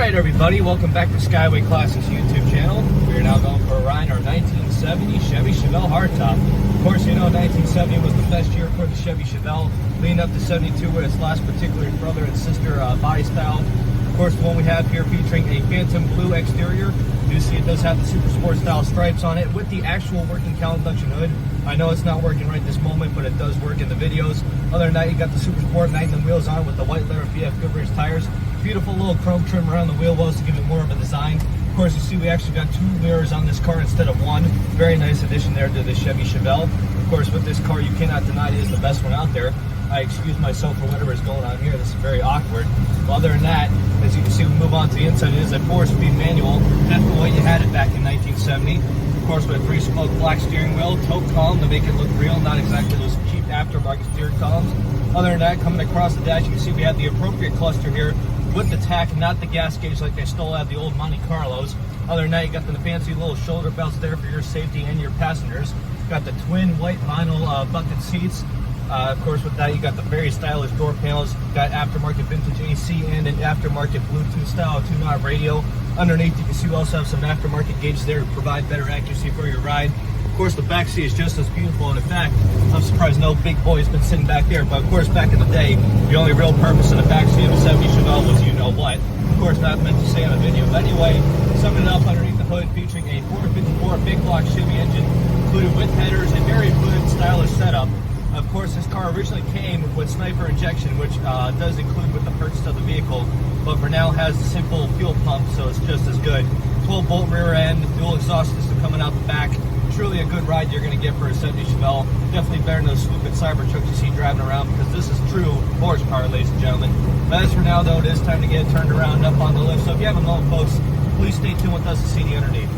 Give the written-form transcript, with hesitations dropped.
Alright everybody, welcome back to Skyway Classics YouTube channel. We are now going for a ride in our 1970 Chevy Chevelle hardtop. Of course, you know 1970 was the best year for the Chevy Chevelle, leading up to 72 with its last particular brother and sister body style. Of course, the one we have here featuring a Fathom Blue exterior. You see it does have the Super Sport style stripes on it with the actual working cowl induction hood. I know it's not working right this moment, but it does work in the videos. Other than that, you got the Super Sport Magnum wheels on with the white layer of BF Goodrich tires. Beautiful little chrome trim around the wheel wells to give it more of a design. Of course, you see we actually got 2 mirrors on this car instead of 1. Very nice addition there to the Chevy Chevelle. Of course, with this car, you cannot deny it is the best one out there. I excuse myself for whatever is going on here. This is very awkward. But other than that, as you can see, we move on to the inside. It is a 4-speed manual, half the way you had it back in 1970. Of course, with a 3-spoke black steering wheel, tote column to make it look real, not exactly those cheap aftermarket steering columns. Other than that, coming across the dash, you can see we have the appropriate cluster here with the tack, not the gas gauge like they stole out of the old Monte Carlos. Other than that, you got the fancy little shoulder belts there for your safety and your passengers. Got the twin white vinyl bucket seats. Of course, with that, you got the very stylish door panels. Got aftermarket vintage AC and an aftermarket Bluetooth style 2-knob radio. Underneath, you can see we also have some aftermarket gauges there to provide better accuracy for your ride. Of course, the back seat is just as beautiful, and in fact, I'm surprised no big boy has been sitting back there. But of course, back in the day, the only real purpose of the back seat of a 70 Chevelle was you know what. Of course, not meant to say on a video. But anyway, summing it up, underneath the hood, featuring a 454 big block Chevy engine, included with headers, a very good, stylish setup. Of course, this car originally came with sniper injection, which does include with the purchase of the vehicle, but for now has the simple fuel pump, so it's just as good. 12-bolt rear end, dual exhaust system coming out the back. Truly a good ride you're going to get for a 70 Chevelle. Definitely better than those swooping Cybertrucks you see driving around, because this is true horsepower, ladies and gentlemen. But as for now, though, it is time to get it turned around and up on the lift. So if you have a moment, folks, please stay tuned with us to see the underneath.